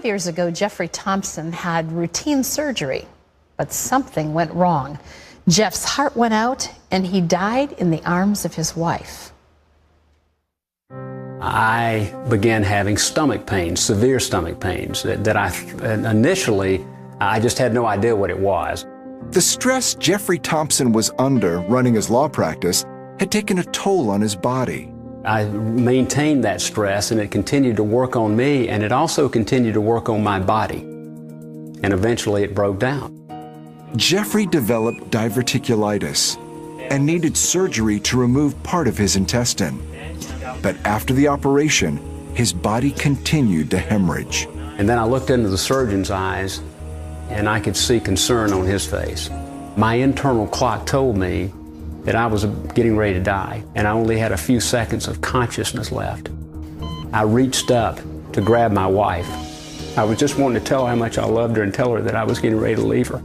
5 years ago, Jeffrey Thompson had routine surgery, but something went wrong. Jeff's heart went out, and he died in the arms of his wife. I began having stomach pains, severe stomach pains, that initially, I just had no idea what it was. The stress Jeffrey Thompson was under running his law practice had taken a toll on his body. I maintained that stress, and it continued to work on me, and it also continued to work on my body. And eventually it broke down. Jeffrey developed diverticulitis and needed surgery to remove part of his intestine. But after the operation, his body continued to hemorrhage. And then I looked into the surgeon's eyes, and I could see concern on his face. My internal clock told me that I was getting ready to die, and I only had a few seconds of consciousness left. I reached up to grab my wife. I was just wanting to tell her how much I loved her and tell her that I was getting ready to leave her.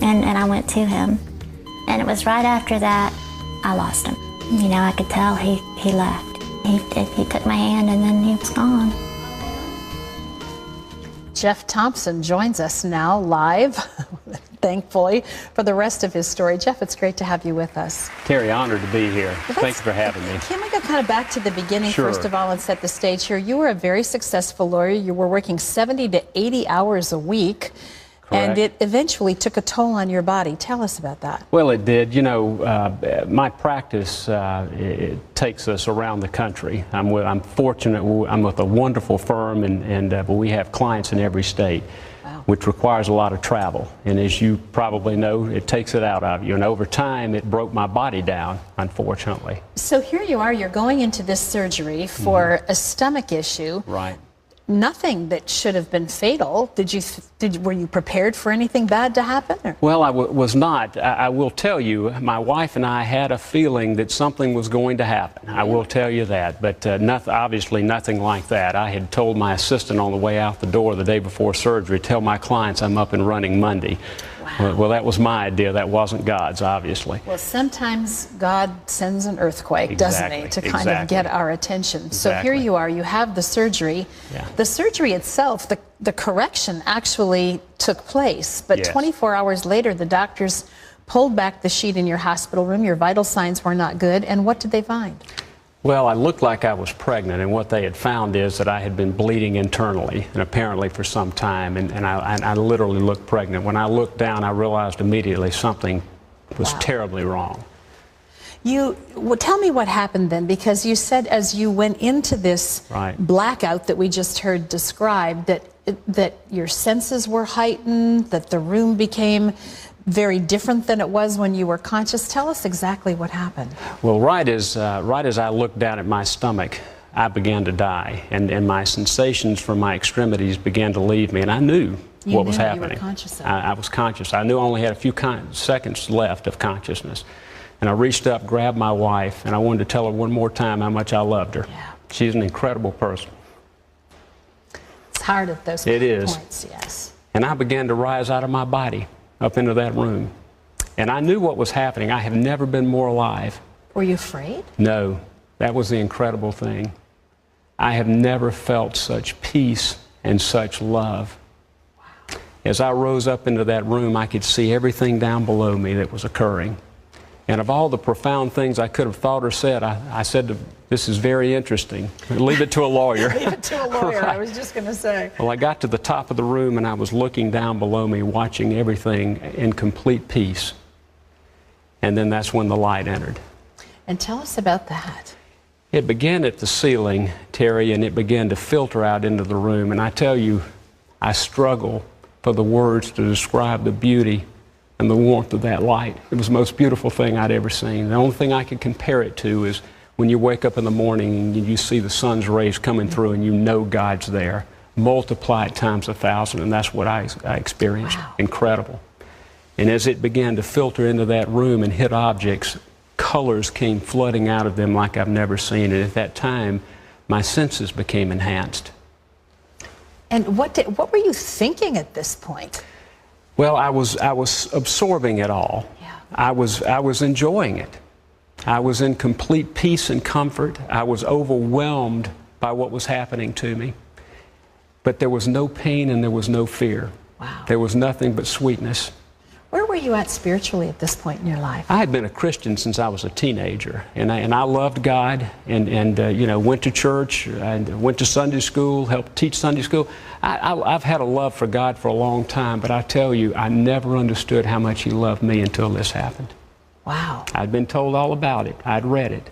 And I went to him, and it was right after that I lost him. You know, I could tell he left. He took my hand, and then he was gone. Jeff Thompson joins us now live, thankfully, for the rest of his story. Jeff, it's great to have you with us. Terry, honored to be here. Thanks for having me. Can we go kind of back to the beginning, Sure. first of all, and set the stage here? You were a very successful lawyer. You were working 70 to 80 hours a week. Correct. And it eventually took a toll on your body. Tell us about that. Well, it did. You know, my practice it takes us around the country. I'm fortunate. I'm with a wonderful firm, and we have clients in every state, wow, which requires a lot of travel. And as you probably know, it takes it out of you. And over time, it broke my body down, unfortunately. So here you are. You're going into this surgery for a stomach issue. Right. Nothing that should have been fatal. Were you prepared for anything bad to happen? Or? Well, I was not. I will tell you, my wife and I had a feeling that something was going to happen. I will tell you that, but obviously nothing like that. I had told my assistant on the way out the door the day before surgery, tell my clients I'm up and running Monday. Wow. Well, that was my idea. That wasn't God's, obviously. Well, sometimes God sends an earthquake, doesn't he, to kind of get our attention. Exactly. So here you are, you have the surgery. Yeah. The surgery itself, the correction actually took place, but Yes. 24 hours later, the doctors pulled back the sheet in your hospital room. Your vital signs were not good. And what did they find? Well, I looked like I was pregnant, and what they had found is that I had been bleeding internally, and apparently for some time, and I literally looked pregnant. When I looked down, I realized immediately something was Wow. terribly wrong. Tell me what happened then, because you said as you went into this Right. blackout that we just heard described, that your senses were heightened, that the room became very different than it was when you were conscious. Tell us exactly what happened. Well, right as I looked down at my stomach, I began to die, and my sensations from my extremities began to leave me, and I knew what was happening. You were conscious of it. I was conscious. I knew I only had a few seconds left of consciousness, and I reached up, grabbed my wife, and I wanted to tell her one more time how much I loved her. Yeah. She's an incredible person. It's hard at those It is. points, yes. And I began to rise out of my body up into that room, and I knew what was happening. I have never been more alive. Were you afraid? No, that was the incredible thing. I have never felt such peace and such love. Wow. As I rose up into that room, I could see everything down below me that was occurring. And of all the profound things I could have thought or said, I said, this is very interesting. Leave it to a lawyer. Leave it to a lawyer, Right. I was just going to say. Well, I got to the top of the room, and I was looking down below me, watching everything in complete peace. And then that's when the light entered. And tell us about that. It began at the ceiling, Terry, and it began to filter out into the room. And I tell you, I struggle for the words to describe the beauty and the warmth of that light. It was the most beautiful thing I'd ever seen. The only thing I could compare it to is when you wake up in the morning and you see the sun's rays coming through and you know God's there. Multiply it times 1,000, and that's what I experienced. Wow. Incredible. And as it began to filter into that room and hit objects, colors came flooding out of them like I've never seen. And at that time, my senses became enhanced. And what were you thinking at this point? Well, I was absorbing it all. Yeah. I was enjoying it. I was in complete peace and comfort. I was overwhelmed by what was happening to me. but there was no pain and there was no fear. Wow. There was nothing but sweetness. Where were you at spiritually at this point in your life? I had been a Christian since I was a teenager, and I loved God, and you know, went to church, and went to Sunday school, helped teach Sunday school. I've had a love for God for a long time, but I tell you, I never understood how much He loved me until this happened. Wow. I'd been told all about it. I'd read it,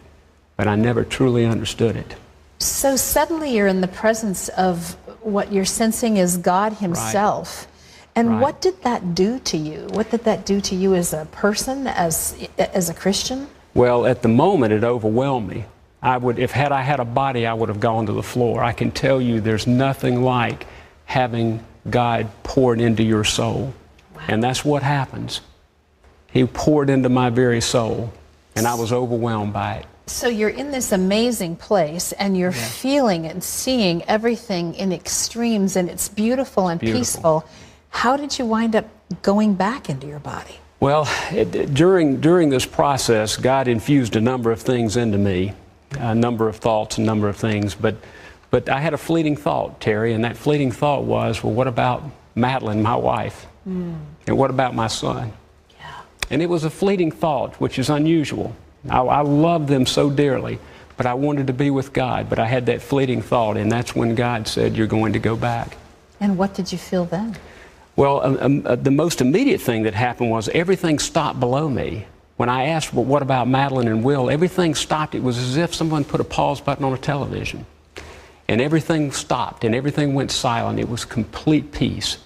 but I never truly understood it. So suddenly you're in the presence of what you're sensing is God Himself. Right. And right. What did that do to you? What did that do to you as a person, as a Christian? Well, at the moment, it overwhelmed me. Had I had a body, I would have gone to the floor. I can tell you there's nothing like having God poured into your soul. Wow. And that's what happens. He poured into my very soul, and I was overwhelmed by it. So you're in this amazing place, and you're feeling and seeing everything in extremes, and it's beautiful and peaceful. How did you wind up going back into your body? Well, during this process, God infused a number of things into me, a number of thoughts, a number of things. But I had a fleeting thought, Terry, and that fleeting thought was, well, what about Madeline, my wife? And what about my son? Yeah. And it was a fleeting thought, which is unusual. I love them so dearly, but I wanted to be with God. But I had that fleeting thought, and that's when God said, you're going to go back. And what did you feel then? Well, the most immediate thing that happened was everything stopped below me. When I asked, well, what about Madeline and Will, everything stopped. It was as if someone put a pause button on a television. And everything stopped, and everything went silent. It was complete peace.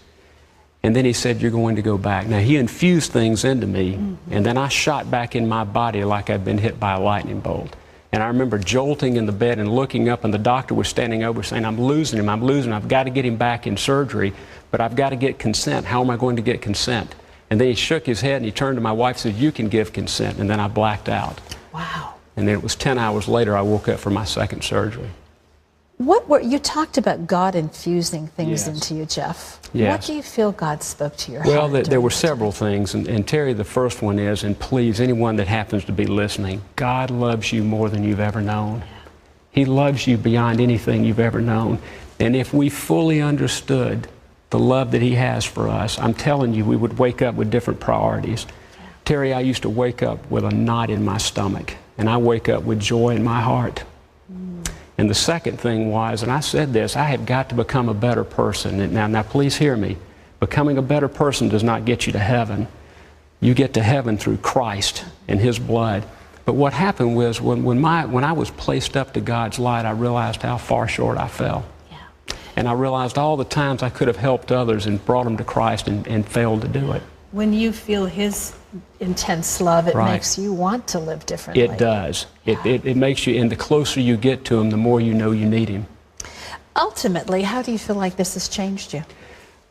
And then He said, you're going to go back. Now, He infused things into me, and then I shot back in my body like I'd been hit by a lightning bolt. And I remember jolting in the bed and looking up, and the doctor was standing over saying, I'm losing him, I've got to get him back in surgery, but I've got to get consent. How am I going to get consent? And then he shook his head and he turned to my wife and said, you can give consent. And then I blacked out. Wow. And then it was 10 hours later I woke up for my second surgery. You talked about God infusing things into you, Jeff. Yes. What do you feel God spoke to your heart? Well, there were several things, and Terry, the first one is, and please, anyone that happens to be listening, God loves you more than you've ever known. He loves you beyond anything you've ever known. And if we fully understood the love that He has for us, I'm telling you, we would wake up with different priorities. Terry, I used to wake up with a knot in my stomach, and I wake up with joy in my heart. And the second thing was, and I said this, I have got to become a better person. And now please hear me. Becoming a better person does not get you to heaven. You get to heaven through Christ and His blood. But what happened was when I was placed up to God's light, I realized how far short I fell. Yeah. And I realized all the times I could have helped others and brought them to Christ and failed to do it. When you feel His intense love, it makes you want to live differently. It does. It makes you, and the closer you get to Him, the more you know you need Him. Ultimately, how do you feel like this has changed you?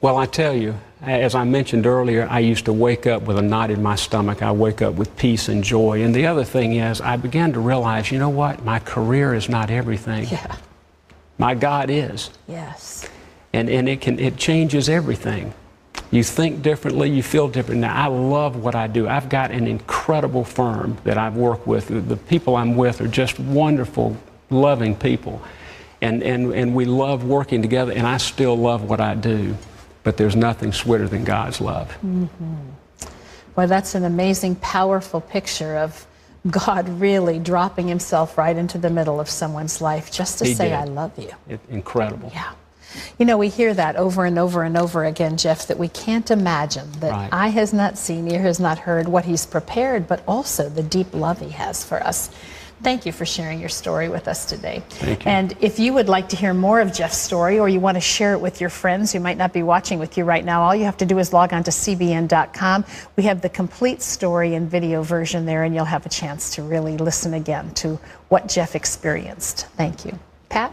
Well, I tell you, as I mentioned earlier, I used to wake up with a knot in my stomach. I wake up with peace and joy. And the other thing is, I began to realize, you know what? My career is not everything. Yeah. My God is. Yes. And it changes everything. You think differently, you feel different. Now, I love what I do. I've got an incredible firm that I've worked with. The people I'm with are just wonderful, loving people. And we love working together, and I still love what I do. But there's nothing sweeter than God's love. Well, that's an amazing, powerful picture of God really dropping Himself right into the middle of someone's life just to say, I love you. Incredible. Yeah. You know, we hear that over and over and over again, Jeff, that we can't imagine, that eye has not seen, ear has not heard what He's prepared, but also the deep love He has for us. Thank you for sharing your story with us today. Thank you. And if you would like to hear more of Jeff's story, or you want to share it with your friends who might not be watching with you right now, all you have to do is log on to cbn.com. We have the complete story and video version there, and you'll have a chance to really listen again to what Jeff experienced. Thank you. Pat?